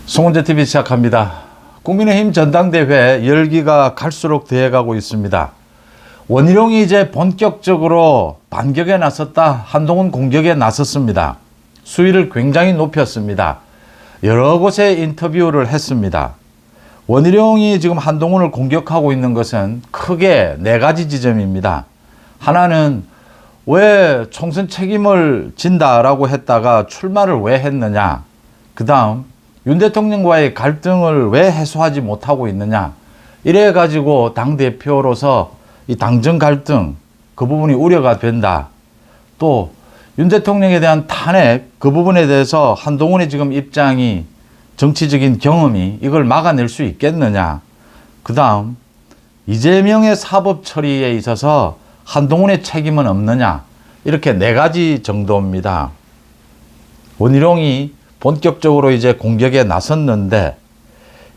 송은재TV 시작합니다. 국민의힘 전당대회 열기가 갈수록 더해가고 있습니다. 원희룡이 이제 본격적으로 반격에 나섰다. 한동훈 공격에 나섰습니다. 수위를 굉장히 높였습니다. 여러 곳에 인터뷰를 했습니다. 원희룡이 지금 한동훈을 공격하고 있는 것은 크게 네 가지 지점입니다. 하나는 왜 총선 책임을 진다라고 했다가 출마를 왜 했느냐. 그 다음 윤 대통령과의 갈등을 왜 해소하지 못하고 있느냐. 이래 가지고 당대표로서 이 당정 갈등 그 부분이 우려가 된다. 또 윤 대통령에 대한 탄핵 그 부분에 대해서 한동훈의 지금 입장이 정치적인 경험이 이걸 막아낼 수 있겠느냐. 그 다음 이재명의 사법 처리에 있어서 한동훈의 책임은 없느냐. 이렇게 네 가지 정도입니다. 원희룡이 본격적으로 이제 공격에 나섰는데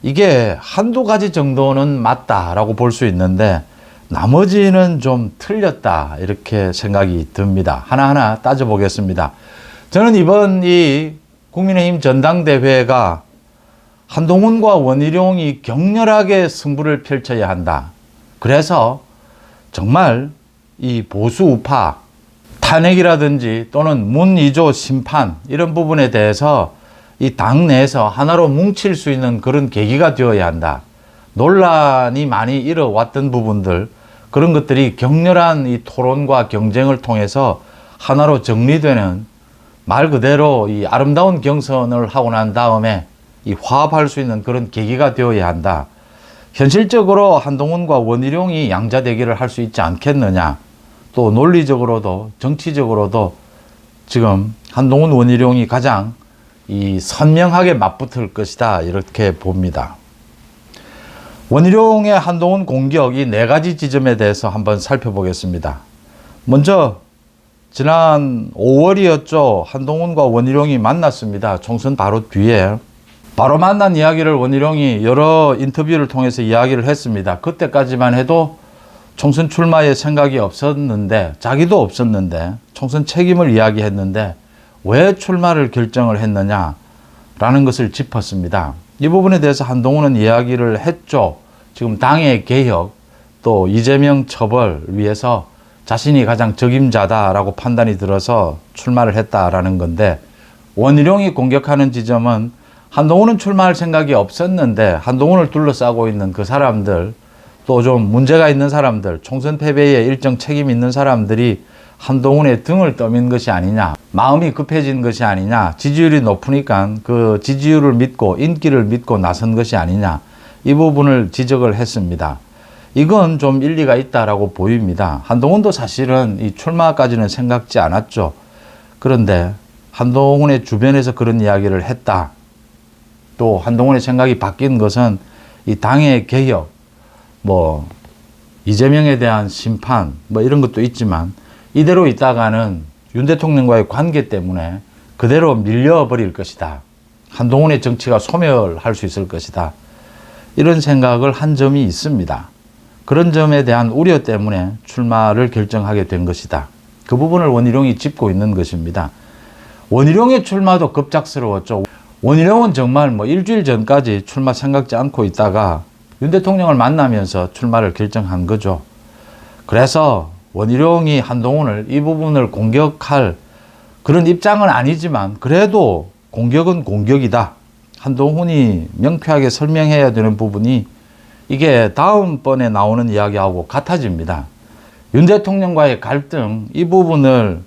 이게 한두 가지 정도는 맞다라고 볼 수 있는데 나머지는 좀 틀렸다 이렇게 생각이 듭니다. 하나하나 따져보겠습니다. 저는 이번 이 국민의힘 전당대회가 한동훈과 원희룡이 격렬하게 승부를 펼쳐야 한다. 그래서 정말 이 보수 우파 탄핵이라든지 또는 문2조 심판 이런 부분에 대해서 이 당 내에서 하나로 뭉칠 수 있는 그런 계기가 되어야 한다. 논란이 많이 일어왔던 부분들 그런 것들이 격렬한 이 토론과 경쟁을 통해서 하나로 정리되는 말 그대로 이 아름다운 경선을 하고 난 다음에 이 화합할 수 있는 그런 계기가 되어야 한다. 현실적으로 한동훈과 원희룡이 양자 대결을 할 수 있지 않겠느냐. 또 논리적으로도 정치적으로도 지금 한동훈 원희룡이 가장 이 선명하게 맞붙을 것이다 이렇게 봅니다. 원희룡의 한동훈 공격 이 네 가지 지점에 대해서 한번 살펴보겠습니다. 먼저 지난 5월이었죠. 한동훈과 원희룡이 만났습니다. 총선 바로 뒤에. 바로 만난 이야기를 원희룡이 여러 인터뷰를 통해서 이야기를 했습니다. 그때까지만 해도 총선 출마의 생각이 없었는데 자기도 없었는데 총선 책임을 이야기했는데 왜 출마를 결정을 했느냐라는 것을 짚었습니다. 이 부분에 대해서 한동훈은 이야기를 했죠. 지금 당의 개혁 또 이재명 처벌 위해서 자신이 가장 적임자다라고 판단이 들어서 출마를 했다라는 건데 원희룡이 공격하는 지점은 한동훈은 출마할 생각이 없었는데 한동훈을 둘러싸고 있는 그 사람들 또 좀 문제가 있는 사람들 총선 패배에 일정 책임 있는 사람들이 한동훈의 등을 떠민 것이 아니냐 마음이 급해진 것이 아니냐 지지율이 높으니까 그 지지율을 믿고 인기를 믿고 나선 것이 아니냐 이 부분을 지적을 했습니다. 이건 좀 일리가 있다라고 보입니다. 한동훈도 사실은 이 출마까지는 생각지 않았죠. 그런데 한동훈의 주변에서 그런 이야기를 했다. 또 한동훈의 생각이 바뀐 것은 이 당의 개혁 뭐 이재명에 대한 심판 뭐 이런 것도 있지만 이대로 있다가는 윤 대통령과의 관계 때문에 그대로 밀려버릴 것이다. 한동훈의 정치가 소멸할 수 있을 것이다. 이런 생각을 한 점이 있습니다. 그런 점에 대한 우려 때문에 출마를 결정하게 된 것이다. 그 부분을 원희룡이 짚고 있는 것입니다. 원희룡의 출마도 급작스러웠죠. 원희룡은 정말 뭐 일주일 전까지 출마 생각지 않고 있다가 윤 대통령을 만나면서 출마를 결정한 거죠. 그래서 원희룡이 한동훈을 이 부분을 공격할 그런 입장은 아니지만 그래도 공격은 공격이다. 한동훈이 명쾌하게 설명해야 되는 부분이 이게 다음번에 나오는 이야기하고 같아집니다. 윤 대통령과의 갈등 이 부분을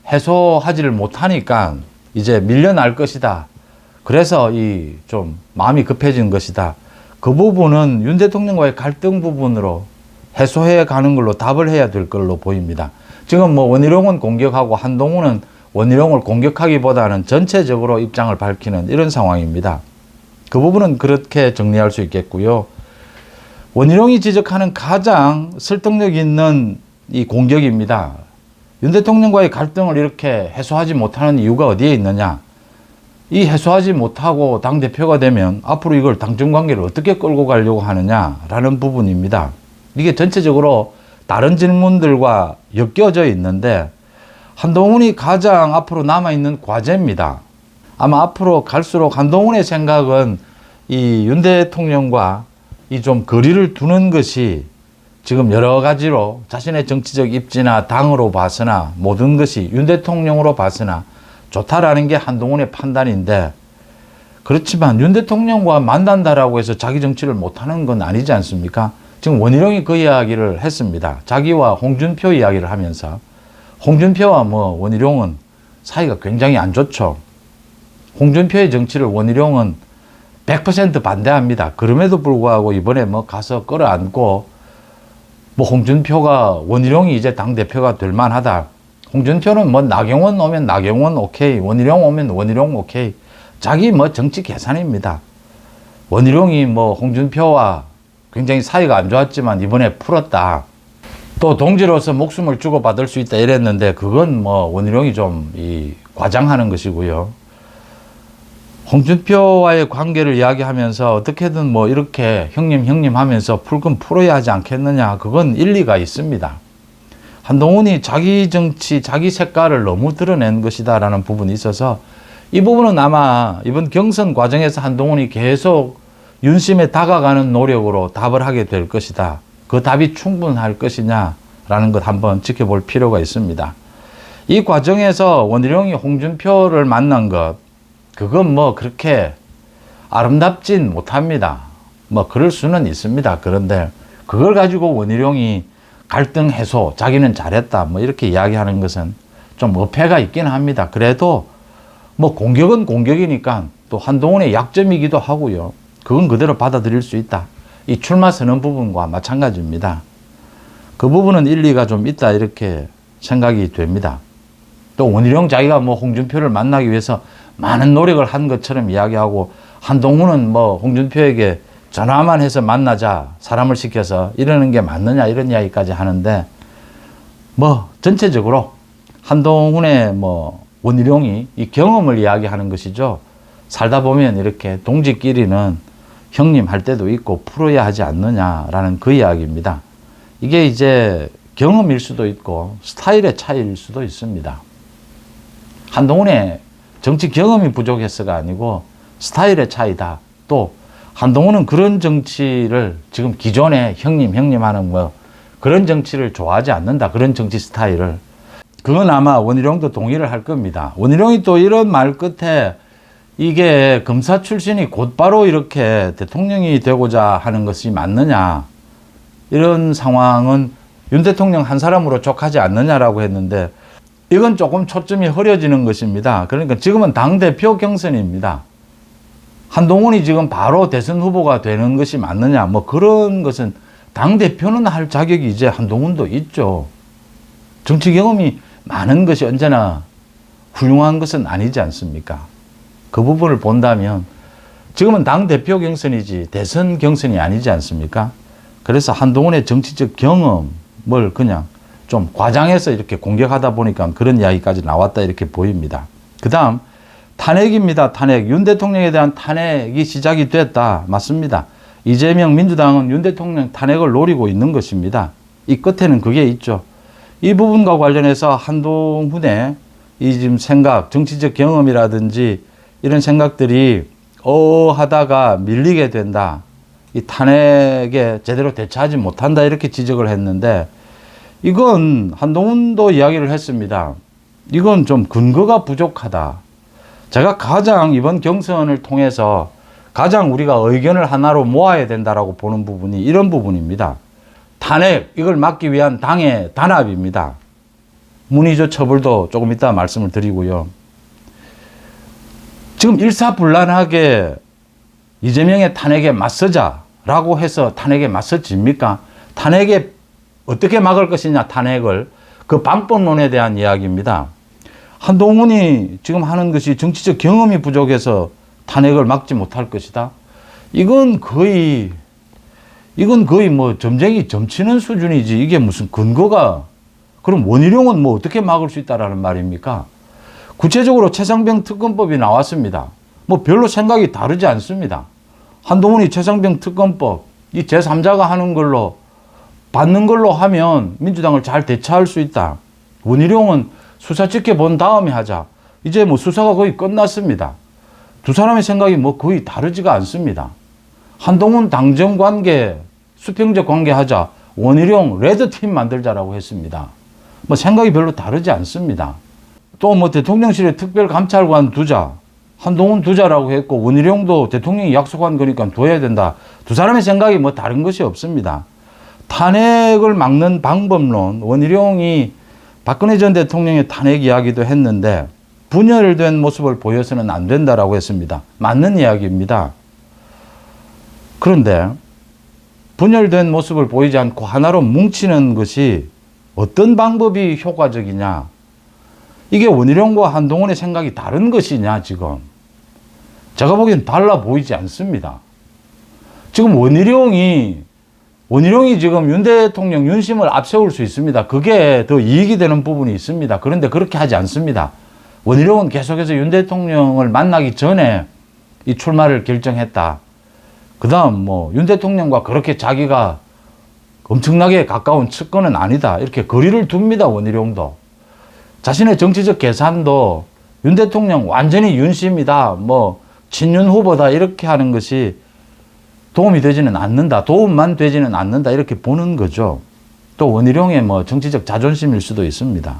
해소하지를 못하니까 이제 밀려날 것이다. 그래서 이 좀 마음이 급해진 것이다. 그 부분은 윤 대통령과의 갈등 부분으로 해소해 가는 걸로 답을 해야 될 걸로 보입니다. 지금 뭐 원희룡은 공격하고 한동훈은 원희룡을 공격하기보다는 전체적으로 입장을 밝히는 이런 상황입니다. 그 부분은 그렇게 정리할 수 있겠고요. 원희룡이 지적하는 가장 설득력 있는 이 공격입니다. 윤 대통령과의 갈등을 이렇게 해소하지 못하는 이유가 어디에 있느냐. 이 해소하지 못하고 당대표가 되면 앞으로 이걸 당정관계를 어떻게 끌고 가려고 하느냐라는 부분입니다. 이게 전체적으로 다른 질문들과 엮여져 있는데 한동훈이 가장 앞으로 남아있는 과제입니다. 아마 앞으로 갈수록 한동훈의 생각은 이 윤 대통령과 이 좀 거리를 두는 것이 지금 여러 가지로 자신의 정치적 입지나 당으로 봐서나 모든 것이 윤 대통령으로 봐서나 좋다라는 게 한동훈의 판단인데, 그렇지만 윤 대통령과 만난다라고 해서 자기 정치를 못하는 건 아니지 않습니까? 지금 원희룡이 그 이야기를 했습니다. 자기와 홍준표 이야기를 하면서 홍준표와 원희룡은 사이가 굉장히 안 좋죠. 홍준표의 정치를 원희룡은 100% 반대합니다. 그럼에도 불구하고 이번에 가서 끌어안고 홍준표가 원희룡이 이제 당대표가 될 만하다. 홍준표는 나경원 오면 나경원 오케이, 원희룡 오면 원희룡 오케이. 자기 정치 계산입니다. 원희룡이 홍준표와 굉장히 사이가 안 좋았지만 이번에 풀었다. 또 동지로서 목숨을 주고 받을 수 있다 이랬는데 그건 원희룡이 좀 과장하는 것이고요. 홍준표와의 관계를 이야기하면서 어떻게든 이렇게 형님 하면서 풀건 풀어야 하지 않겠느냐. 그건 일리가 있습니다. 한동훈이 자기 정치, 자기 색깔을 너무 드러낸 것이다라는 부분이 있어서 이 부분은 아마 이번 경선 과정에서 한동훈이 계속 윤심에 다가가는 노력으로 답을 하게 될 것이다. 그 답이 충분할 것이냐라는 것 한번 지켜볼 필요가 있습니다. 이 과정에서 원희룡이 홍준표를 만난 것, 그건 그렇게 아름답진 못합니다. 그럴 수는 있습니다. 그런데 그걸 가지고 원희룡이 갈등 해소, 자기는 잘했다, 이렇게 이야기하는 것은 좀 어폐가 있긴 합니다. 그래도 공격은 공격이니까 또 한동훈의 약점이기도 하고요. 그건 그대로 받아들일 수 있다. 이 출마 선언 부분과 마찬가지입니다. 그 부분은 일리가 좀 있다 이렇게 생각이 됩니다. 또 원희룡 자기가 홍준표를 만나기 위해서 많은 노력을 한 것처럼 이야기하고, 한동훈은 홍준표에게 전화만 해서 만나자, 사람을 시켜서 이러는 게 맞느냐 이런 이야기까지 하는데, 전체적으로 한동훈의 원희룡이 이 경험을 이야기하는 것이죠. 살다 보면 이렇게 동지끼리는 형님 할 때도 있고 풀어야 하지 않느냐라는 그 이야기입니다. 이게 이제 경험일 수도 있고 스타일의 차이일 수도 있습니다. 한동훈의 정치 경험이 부족해서가 아니고 스타일의 차이다. 또 한동훈은 그런 정치를 지금 기존에 형님 하는 그런 정치를 좋아하지 않는다. 그런 정치 스타일을. 그건 아마 원희룡도 동의를 할 겁니다. 원희룡이 또 이런 말 끝에 이게 검사 출신이 곧바로 이렇게 대통령이 되고자 하는 것이 맞느냐. 이런 상황은 윤 대통령 한 사람으로 족하지 않느냐라고 했는데, 이건 조금 초점이 흐려지는 것입니다. 그러니까 지금은 당대표 경선입니다. 한동훈이 지금 바로 대선 후보가 되는 것이 맞느냐, 그런 것은 당대표는 할 자격이 이제 한동훈도 있죠. 정치 경험이 많은 것이 언제나 훌륭한 것은 아니지 않습니까? 그 부분을 본다면 지금은 당대표 경선이지 대선 경선이 아니지 않습니까? 그래서 한동훈의 정치적 경험을 그냥 좀 과장해서 이렇게 공격하다 보니까 그런 이야기까지 나왔다 이렇게 보입니다. 그 다음 탄핵입니다. 탄핵. 윤 대통령에 대한 탄핵이 시작이 됐다. 맞습니다. 이재명 민주당은 윤 대통령 탄핵을 노리고 있는 것입니다. 이 끝에는 그게 있죠. 이 부분과 관련해서 한동훈의 이 지금 생각, 정치적 경험이라든지 이런 생각들이 하다가 밀리게 된다. 이 탄핵에 제대로 대처하지 못한다 이렇게 지적을 했는데, 이건 한동훈도 이야기를 했습니다. 이건 좀 근거가 부족하다. 제가 가장 이번 경선을 통해서 가장 우리가 의견을 하나로 모아야 된다라고 보는 부분이 이런 부분입니다. 탄핵, 이걸 막기 위한 당의 단합입니다. 문의조 처벌도 조금 이따 말씀을 드리고요. 지금 일사불란하게 이재명의 탄핵에 맞서자라고 해서 탄핵에 맞서집니까? 탄핵에 어떻게 막을 것이냐, 탄핵을. 그 방법론에 대한 이야기입니다. 한동훈이 지금 하는 것이 정치적 경험이 부족해서 탄핵을 막지 못할 것이다. 이건 거의 점쟁이 점치는 수준이지, 이게 무슨 근거가, 그럼 원희룡은 어떻게 막을 수 있다라는 말입니까? 구체적으로 최상병 특검법이 나왔습니다. 별로 생각이 다르지 않습니다. 한동훈이 최상병 특검법, 이 제3자가 하는 걸로, 받는 걸로 하면 민주당을 잘 대처할 수 있다. 원희룡은 수사 지켜본 다음에 하자. 이제 수사가 거의 끝났습니다. 두 사람의 생각이 뭐 거의 다르지가 않습니다. 한동훈 당정 관계, 수평적 관계 하자. 원희룡 레드팀 만들자라고 했습니다. 뭐 생각이 별로 다르지 않습니다. 또 뭐 대통령실에 특별감찰관 두자. 한동훈 두자라고 했고 원희룡도 대통령이 약속한 거니까 둬야 된다. 두 사람의 생각이 뭐 다른 것이 없습니다. 탄핵을 막는 방법론, 원희룡이 박근혜 전 대통령의 탄핵 이야기도 했는데 분열된 모습을 보여서는 안 된다라고 했습니다. 맞는 이야기입니다. 그런데 분열된 모습을 보이지 않고 하나로 뭉치는 것이 어떤 방법이 효과적이냐? 이게 원희룡과 한동훈의 생각이 다른 것이냐 지금. 제가 보기엔 달라 보이지 않습니다. 지금 원희룡이 지금 윤 대통령 윤심을 앞세울 수 있습니다. 그게 더 이익이 되는 부분이 있습니다. 그런데 그렇게 하지 않습니다. 원희룡은 계속해서 윤 대통령을 만나기 전에 이 출마를 결정했다. 그 다음 뭐 윤 대통령과 그렇게 자기가 엄청나게 가까운 측근은 아니다. 이렇게 거리를 둡니다. 원희룡도. 자신의 정치적 계산도 윤 대통령 완전히 윤심이다. 뭐 친윤 후보다. 이렇게 하는 것이 도움이 되지는 않는다. 도움만 되지는 않는다. 이렇게 보는 거죠. 또 원희룡의 뭐 정치적 자존심일 수도 있습니다.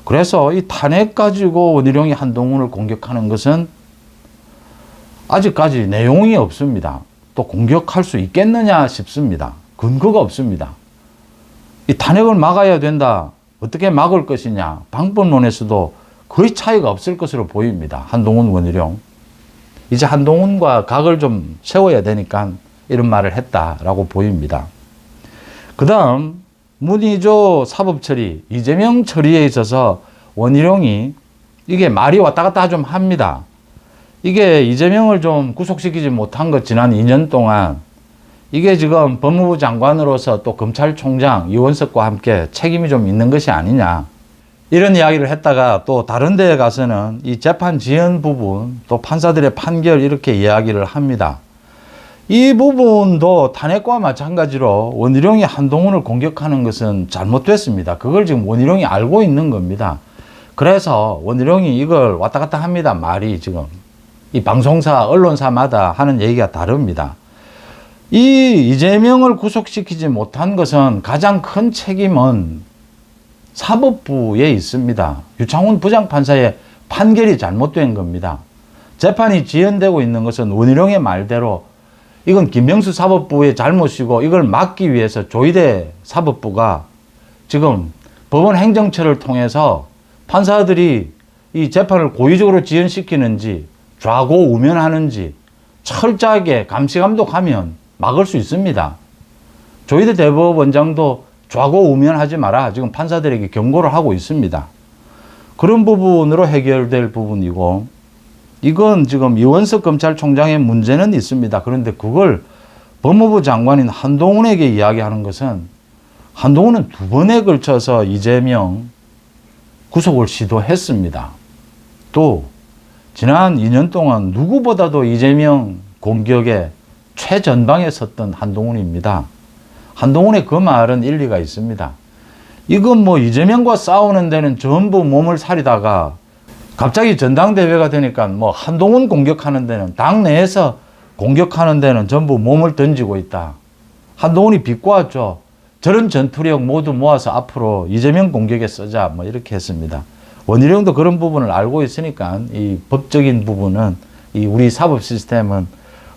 그래서 이 탄핵 가지고 원희룡이 한동훈을 공격하는 것은 아직까지 내용이 없습니다. 또 공격할 수 있겠느냐 싶습니다. 근거가 없습니다. 이 탄핵을 막아야 된다. 어떻게 막을 것이냐. 방법론에서도 거의 차이가 없을 것으로 보입니다. 한동훈, 원희룡. 이제 한동훈과 각을 좀 세워야 되니까 이런 말을 했다라고 보입니다. 그 다음 문의조 사법처리, 이재명 처리에 있어서 원희룡이 이게 말이 왔다 갔다 좀 합니다. 이게 이재명을 좀 구속시키지 못한 것 지난 2년 동안 이게 지금 법무부 장관으로서 또 검찰총장 이원석과 함께 책임이 좀 있는 것이 아니냐. 이런 이야기를 했다가 또 다른 데에 가서는 이 재판 지연 부분 또 판사들의 판결 이렇게 이야기를 합니다. 이 부분도 탄핵과 마찬가지로 원희룡이 한동훈을 공격하는 것은 잘못됐습니다. 그걸 지금 원희룡이 알고 있는 겁니다. 그래서 원희룡이 이걸 왔다 갔다 합니다. 말이 지금. 이 방송사, 언론사마다 하는 얘기가 다릅니다. 이 이재명을 구속시키지 못한 것은 가장 큰 책임은 사법부에 있습니다. 유창훈 부장판사의 판결이 잘못된 겁니다. 재판이 지연되고 있는 것은 원희룡의 말대로 이건 김명수 사법부의 잘못이고 이걸 막기 위해서 조희대 사법부가 지금 법원 행정처를 통해서 판사들이 이 재판을 고의적으로 지연시키는지 좌고 우면하는지 철저하게 감시 감독하면 막을 수 있습니다. 조희대 대법원장도 좌고 우면하지 마라. 지금 판사들에게 경고를 하고 있습니다. 그런 부분으로 해결될 부분이고 이건 지금 이원석 검찰총장의 문제는 있습니다. 그런데 그걸 법무부 장관인 한동훈에게 이야기하는 것은 한동훈은 2번에 걸쳐서 이재명 구속을 시도했습니다. 또 지난 2년 동안 누구보다도 이재명 공격에 최전방에 섰던 한동훈입니다. 한동훈의 그 말은 일리가 있습니다. 이건 뭐 이재명과 싸우는 데는 전부 몸을 사리다가 갑자기 전당대회가 되니까 뭐 한동훈 공격하는 데는 당내에서 공격하는 데는 전부 몸을 던지고 있다. 한동훈이 비꼬았죠. 저런 전투력 모두 모아서 앞으로 이재명 공격에 쓰자 뭐 이렇게 했습니다. 원희룡도 그런 부분을 알고 있으니까 이 법적인 부분은 이 우리 사법 시스템은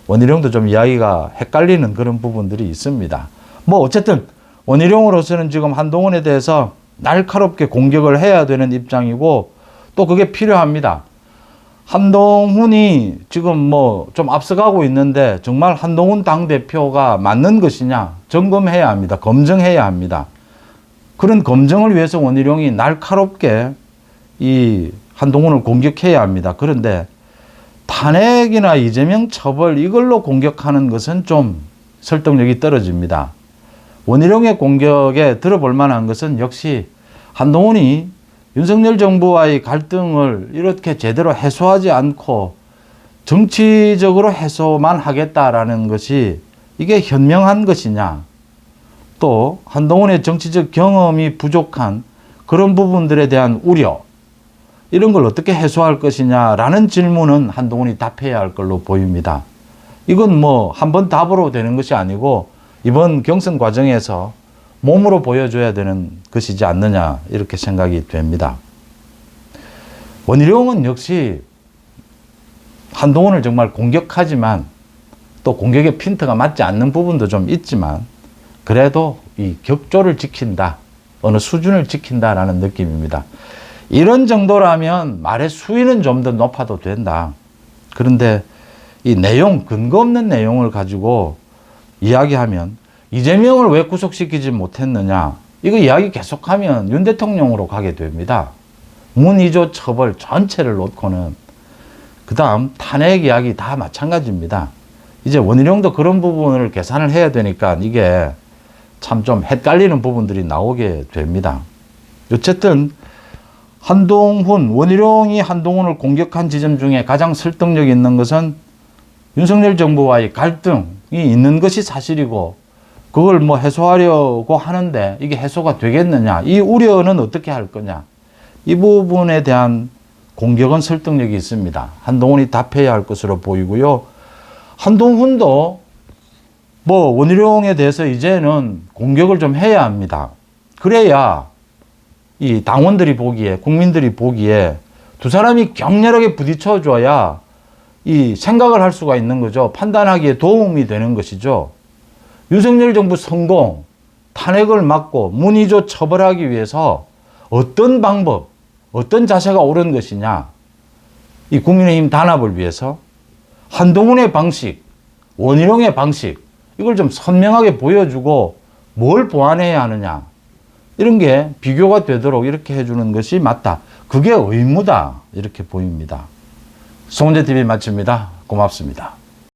원희룡도 좀 이야기가 헷갈리는 그런 부분들이 있습니다. 뭐 어쨌든 원희룡으로서는 지금 한동훈에 대해서 날카롭게 공격을 해야 되는 입장이고 또 그게 필요합니다. 한동훈이 지금 뭐 좀 앞서가고 있는데 정말 한동훈 당대표가 맞는 것이냐 점검해야 합니다. 검증해야 합니다. 그런 검증을 위해서 원희룡이 날카롭게 이 한동훈을 공격해야 합니다. 그런데 탄핵이나 이재명 처벌 이걸로 공격하는 것은 좀 설득력이 떨어집니다. 원희룡의 공격에 들어볼 만한 것은 역시 한동훈이 윤석열 정부와의 갈등을 이렇게 제대로 해소하지 않고 정치적으로 해소만 하겠다라는 것이 이게 현명한 것이냐. 또 한동훈의 정치적 경험이 부족한 그런 부분들에 대한 우려. 이런 걸 어떻게 해소할 것이냐라는 질문은 한동훈이 답해야 할 걸로 보입니다. 이건 뭐 한번 답으로 되는 것이 아니고 이번 경선 과정에서 몸으로 보여줘야 되는 것이지 않느냐 이렇게 생각이 됩니다. 원희룡은 역시 한동훈을 정말 공격하지만 또 공격의 핀트가 맞지 않는 부분도 좀 있지만 그래도 이 격조를 지킨다, 어느 수준을 지킨다라는 느낌입니다. 이런 정도라면 말의 수위는 좀 더 높아도 된다. 그런데 이 내용, 근거 없는 내용을 가지고 이야기하면 이재명을 왜 구속시키지 못했느냐, 이거 이야기 계속하면 윤 대통령으로 가게 됩니다. 문의조 처벌 전체를 놓고는. 그 다음 탄핵 이야기 다 마찬가지입니다. 이제 원희룡도 그런 부분을 계산을 해야 되니까 이게 참 좀 헷갈리는 부분들이 나오게 됩니다. 어쨌든 한동훈, 원희룡이 한동훈을 공격한 지점 중에 가장 설득력 있는 것은 윤석열 정부와의 갈등이 있는 것이 사실이고 그걸 뭐 해소하려고 하는데 이게 해소가 되겠느냐, 이 우려는 어떻게 할 거냐, 이 부분에 대한 공격은 설득력이 있습니다. 한동훈이 답해야 할 것으로 보이고요. 한동훈도 뭐 원희룡에 대해서 이제는 공격을 좀 해야 합니다. 그래야 이 당원들이 보기에, 국민들이 보기에 두 사람이 격렬하게 부딪혀줘야 이 생각을 할 수가 있는 거죠. 판단하기에 도움이 되는 것이죠. 윤석열 정부 성공, 탄핵을 막고 문의조 처벌하기 위해서 어떤 방법, 어떤 자세가 옳은 것이냐, 이 국민의힘 단합을 위해서 한동훈의 방식, 원희룡의 방식, 이걸 좀 선명하게 보여주고 뭘 보완해야 하느냐, 이런 게 비교가 되도록 이렇게 해주는 것이 맞다. 그게 의무다. 이렇게 보입니다. 송은재TV 마칩니다. 고맙습니다.